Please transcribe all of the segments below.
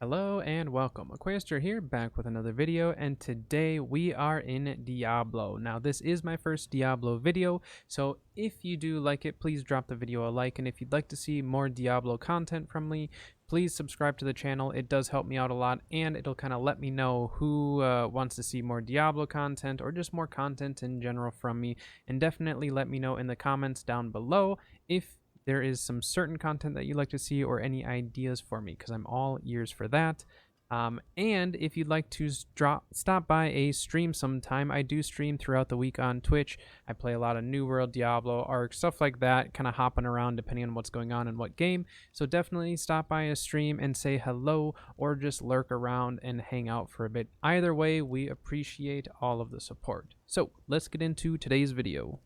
Hello and welcome. Aquaster here, back with another video, and today we are in Diablo. Now, this is my first Diablo video, so if you do like it, please drop the video a like, and if you'd like to see more Diablo content from me, please subscribe to the channel. It does help me out a lot, and it'll kind of let me know who wants to see more Diablo content, or just more content in general from me, and definitely let me know in the comments down below if there is some certain content that you'd like to see or any ideas for me, because I'm all ears for that. And if you'd like to stop by a stream sometime, I do stream throughout the week on Twitch. I play a lot of New World, Diablo, Ark, stuff like that, kind of hopping around depending on what's going on in what game. So definitely stop by a stream and say hello, or just lurk around and hang out for a bit. Either way, we appreciate all of the support. So let's get into today's video.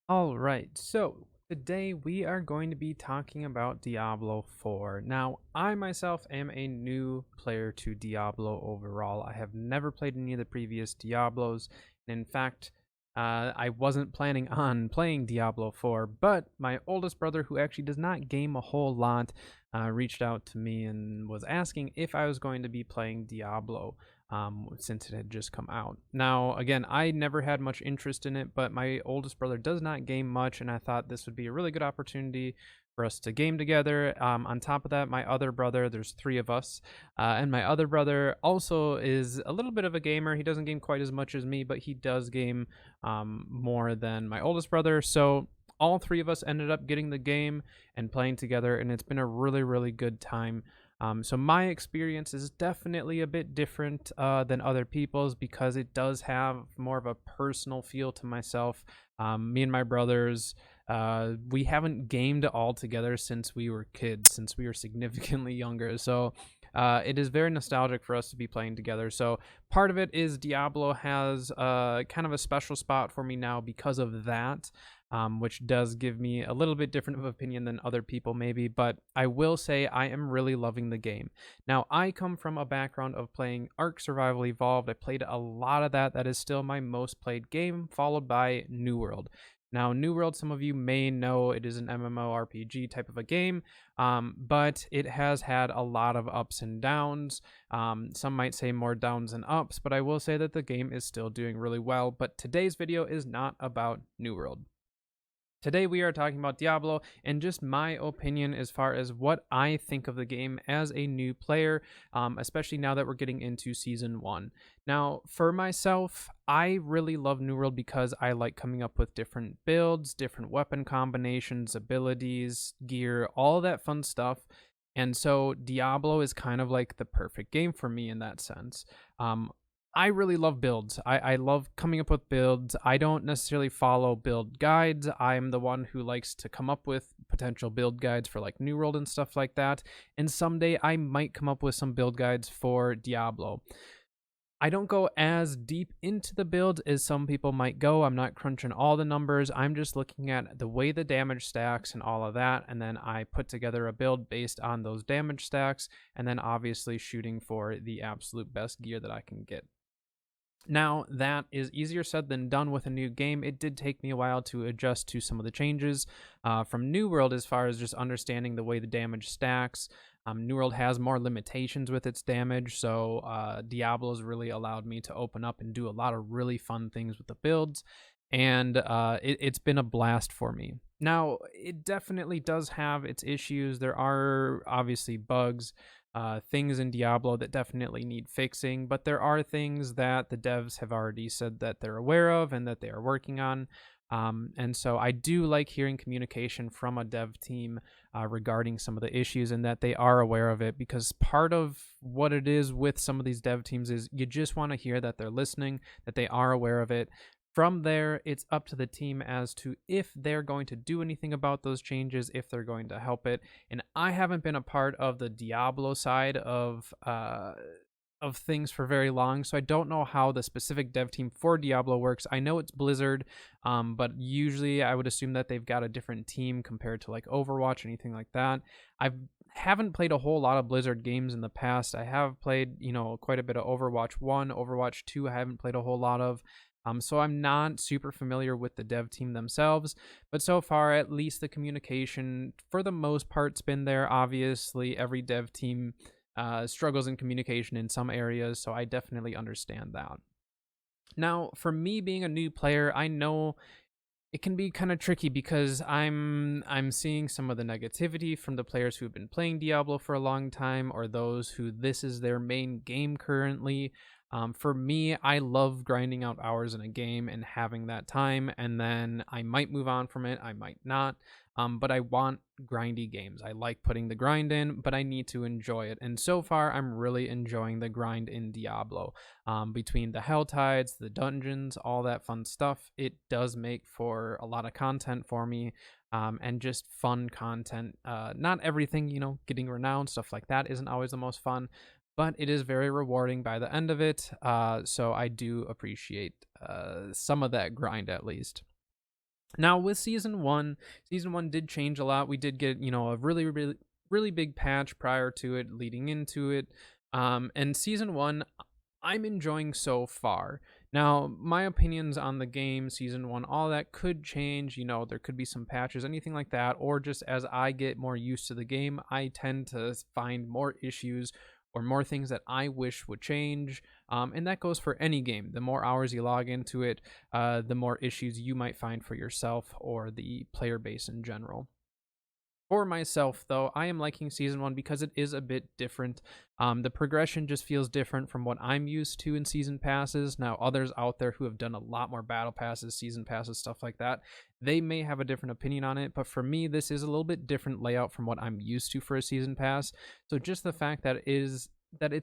All right, so today we are going to be talking about Diablo 4. Now, I myself am a new player to Diablo overall. I have never played any of the previous Diablos, and in fact, I wasn't planning on playing Diablo 4, but my oldest brother, who actually does not game a whole lot, reached out to me and was asking if I was going to be playing Diablo since it had just come out. Now, again, I never had much interest in it, but my oldest brother does not game much, and I thought this would be a really good opportunity for us to game together. On top of that, my other brother, there's three of us, and my other brother also is a little bit of a gamer. He doesn't game quite as much as me, but he does game more than my oldest brother. So all three of us ended up getting the game and playing together, and it's been a really, really good time. So my experience is definitely a bit different than other people's, because it does have more of a personal feel to myself. Me and my brothers, we haven't gamed all together since we were kids, since we were significantly younger. So it is very nostalgic for us to be playing together. So part of it is Diablo has kind of a special spot for me now because of that. Which does give me a little bit different of opinion than other people maybe, but I will say I am really loving the game. Now, I come from a background of playing Ark Survival Evolved. I played a lot of that. That is still my most played game, followed by New World. Now, New World, some of you may know it is an MMORPG type of a game, but it has had a lot of ups and downs. Some might say more downs than ups, but I will say that the game is still doing really well. But today's video is not about New World. Today we are talking about Diablo and just my opinion as far as what I think of the game as a new player, especially now that we're getting into Season 1. Now, for myself, I really love New World because I like coming up with different builds, different weapon combinations, abilities, gear, all that fun stuff. And so Diablo is kind of like the perfect game for me in that sense. I really love builds. I love coming up with builds. I don't necessarily follow build guides. I'm the one who likes to come up with potential build guides for like New World and stuff like that. And someday I might come up with some build guides for Diablo. I don't go as deep into the build as some people might go. I'm not crunching all the numbers. I'm just looking at the way the damage stacks and all of that. And then I put together a build based on those damage stacks. And then obviously shooting for the absolute best gear that I can get. Now, that is easier said than done with a new game. It did take me a while to adjust to some of the changes from New World as far as just understanding the way the damage stacks. New World has more limitations with its damage, so Diablo's really allowed me to open up and do a lot of really fun things with the builds, and it's been a blast for me. Now, it definitely does have its issues. There are obviously bugs, things in Diablo that definitely need fixing, but there are things that the devs have already said that they're aware of and that they are working on. And so I do like hearing communication from a dev team regarding some of the issues and that they are aware of it, because part of what it is with some of these dev teams is you just want to hear that they're listening, that they are aware of it. From there, it's up to the team as to if they're going to do anything about those changes, if they're going to help it. And I haven't been a part of the Diablo side of things for very long, so I don't know how the specific dev team for Diablo works. I know it's Blizzard, but usually I would assume that they've got a different team compared to like Overwatch or anything like that. I haven't played a whole lot of Blizzard games in the past. I have played, quite a bit of Overwatch 1, Overwatch 2 I haven't played a whole lot of. So I'm not super familiar with the dev team themselves, but so far, at least the communication, for the most part, has been there. Obviously, every dev team struggles in communication in some areas, so I definitely understand that. Now, for me being a new player, I know it can be kind of tricky because I'm seeing some of the negativity from the players who've been playing Diablo for a long time, or those who this is their main game currently. For me, I love grinding out hours in a game and having that time, and then I might move on from it, I might not. But I want grindy games. I like putting the grind in, but I need to enjoy it. And so far, I'm really enjoying the grind in Diablo. Between the hell tides, the dungeons, all that fun stuff, it does make for a lot of content for me, and just fun content. Not everything, getting renowned, stuff like that isn't always the most fun, but it is very rewarding by the end of it. So I do appreciate some of that grind at least. Now with season one did change a lot. We did get, a really big patch prior to it, leading into it. And season one, I'm enjoying so far. Now, my opinions on the game, season one, all that could change. There could be some patches, anything like that, or just as I get more used to the game, I tend to find more issues or more things that I wish would change. And that goes for any game. The more hours you log into it, the more issues you might find for yourself or the player base in general. For myself, though, I am liking season one because it is a bit different. The progression just feels different from what I'm used to in season passes. Now, others out there who have done a lot more battle passes, season passes, stuff like that, they may have a different opinion on it. But for me, this is a little bit different layout from what I'm used to for a season pass. So just the fact that it's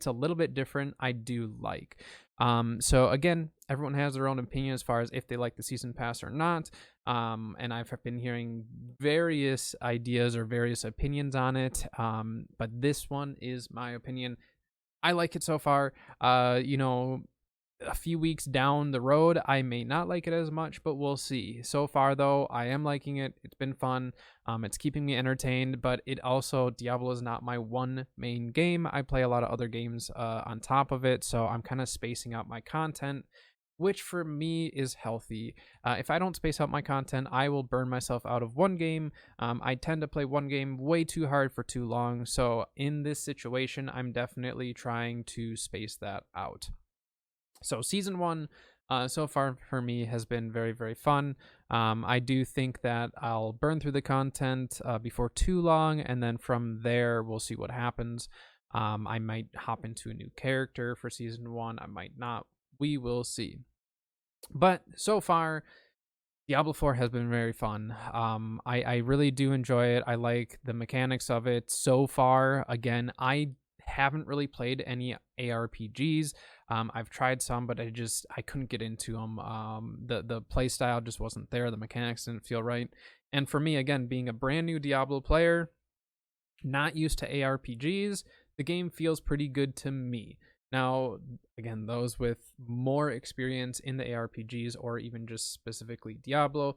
a little bit different, I do like. So again, everyone has their own opinion as far as if they like the season pass or not. And I've been hearing various ideas or various opinions on it. But this one is my opinion. I like it so far. A few weeks down the road, I may not like it as much, but we'll see. So far, though, I am liking it. It's been fun. It's keeping me entertained, but Diablo is not my one main game. I play a lot of other games on top of it, so I'm kind of spacing out my content, which for me is healthy. If I don't space out my content, I will burn myself out of one game. I tend to play one game way too hard for too long, so in this situation, I'm definitely trying to space that out. So season one, so far for me has been very, very fun. I do think that I'll burn through the content before too long, and then from there we'll see what happens. I might hop into a new character for season one. I might not. We will see. But so far, Diablo 4 has been very fun. I really do enjoy it. I like the mechanics of it so far. Again, I haven't really played any ARPGs. I've tried some, but I couldn't get into them. The play style just wasn't there. The mechanics didn't feel right. And for me, again, being a brand new Diablo player, not used to ARPGs, the game feels pretty good to me. Now, again, those with more experience in the ARPGs or even just specifically Diablo,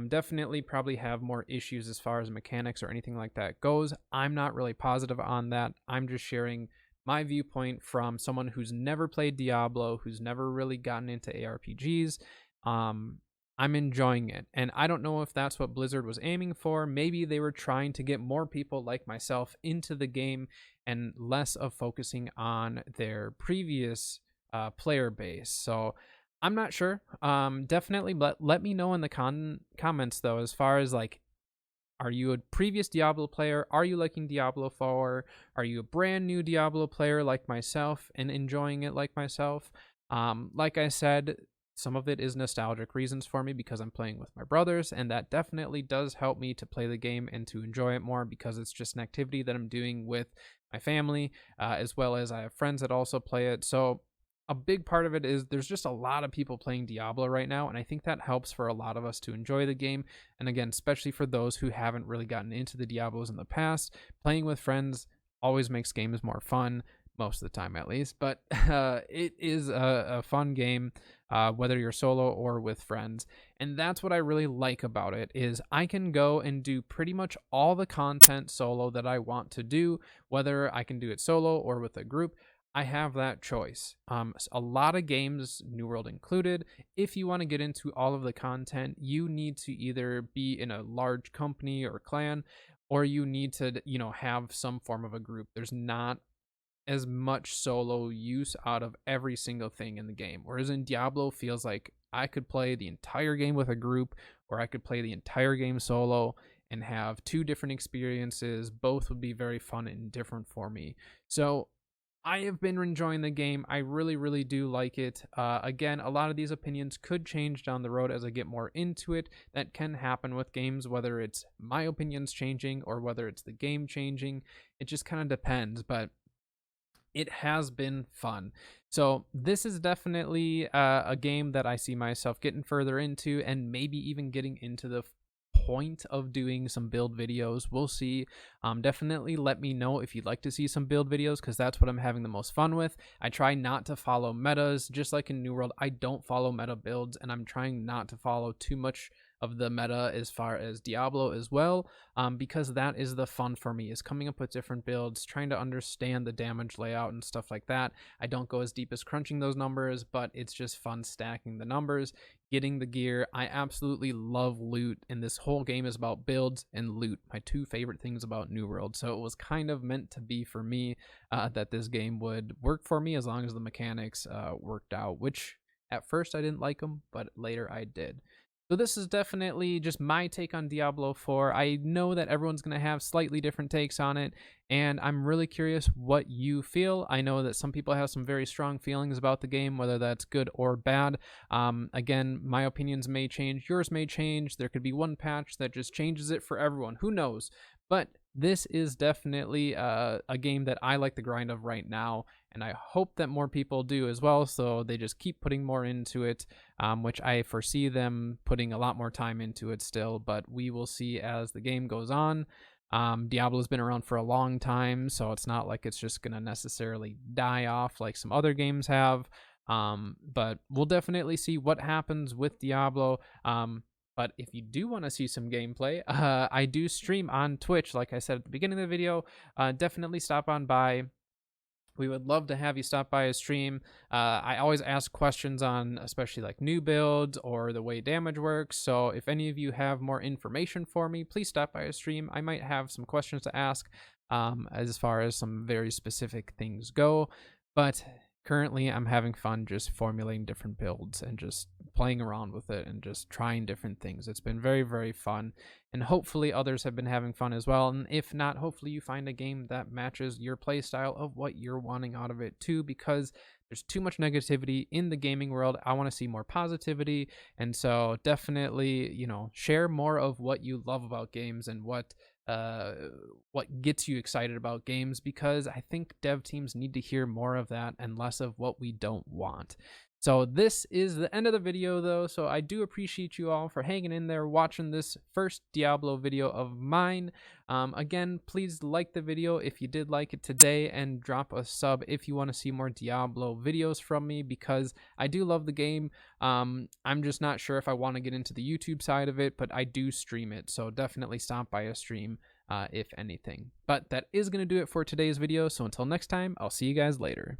definitely probably have more issues as far as mechanics or anything like that goes. I'm not really positive on that. I'm just sharing my viewpoint from someone who's never played Diablo, who's never really gotten into ARPGs. I'm enjoying it. And I don't know if that's what Blizzard was aiming for. Maybe they were trying to get more people like myself into the game and less of focusing on their previous player base. So I'm not sure. Definitely let me know in the comments, though, as far as like, are you a previous Diablo player? Are you liking Diablo 4? Are you a brand new Diablo player like myself and enjoying it like myself? Like I said, some of it is nostalgic reasons for me because I'm playing with my brothers, and that definitely does help me to play the game and to enjoy it more because it's just an activity that I'm doing with my family, as well as I have friends that also play it. So a big part of it is there's just a lot of people playing Diablo right now, and I think that helps for a lot of us to enjoy the game. And again, especially for those who haven't really gotten into the Diablos in the past, playing with friends always makes games more fun, most of the time at least. But it is a fun game, whether you're solo or with friends. And that's what I really like about it is I can go and do pretty much all the content solo that I want to do, whether I can do it solo or with a group. I have that choice. A lot of games, New World included, if you want to get into all of the content, you need to either be in a large company or clan, or you need to, have some form of a group. There's not as much solo use out of every single thing in the game. Whereas in Diablo feels like I could play the entire game with a group, or I could play the entire game solo and have two different experiences. Both would be very fun and different for me. So I have been enjoying the game. I really, really do like it. Again, a lot of these opinions could change down the road as I get more into it. That can happen with games, whether it's my opinions changing or whether it's the game changing. It just kind of depends, but it has been fun. So this is definitely a game that I see myself getting further into, and maybe even getting into the point of doing some build videos. We'll see. Definitely let me know if you'd like to see some build videos, because that's what I'm having the most fun with. I try not to follow metas, just like in New World. I don't follow meta builds, and I'm trying not to follow too much of the meta as far as Diablo as well, because that is the fun for me, is coming up with different builds, trying to understand the damage layout and stuff like that. I don't go as deep as crunching those numbers, but it's just fun stacking the numbers, getting the gear. I absolutely love loot, and this whole game is about builds and loot, my two favorite things about New World. So it was kind of meant to be for me, that this game would work for me as long as the mechanics worked out, which at first I didn't like them, but later I did. So this is definitely just my take on Diablo 4. I know that everyone's going to have slightly different takes on it, and I'm really curious what you feel. I know that some people have some very strong feelings about the game, whether that's good or bad. Again, my opinions may change, yours may change. There could be one patch that just changes it for everyone. Who knows? But this is definitely a game that I like the grind of right now, and I hope that more people do as well, so they just keep putting more into it, which I foresee them putting a lot more time into it still, but we will see as the game goes on. Diablo's been around for a long time, so it's not like it's just going to necessarily die off like some other games have, but we'll definitely see what happens with Diablo. But if you do want to see some gameplay, I do stream on Twitch, like I said at the beginning of the video. Definitely stop on by. We would love to have you stop by a stream. I always ask questions on especially like new builds or the way damage works. So if any of you have more information for me, please stop by a stream. I might have some questions to ask, as far as some very specific things go. But currently I'm having fun just formulating different builds and just playing around with it and just trying different things. It's been very, very fun, and hopefully others have been having fun as well. And if not, hopefully you find a game that matches your play style of what you're wanting out of it too, because there's too much negativity in the gaming world. I want to see more positivity, and so definitely, share more of what you love about games and what gets you excited about games, because I think dev teams need to hear more of that and less of what we don't want. So this is the end of the video though, so I do appreciate you all for hanging in there watching this first Diablo video of mine. Again, please like the video if you did like it today, and drop a sub if you want to see more Diablo videos from me, because I do love the game. I'm just not sure if I want to get into the YouTube side of it, but I do stream it, so definitely stop by a stream if anything. But that is going to do it for today's video, so until next time, I'll see you guys later.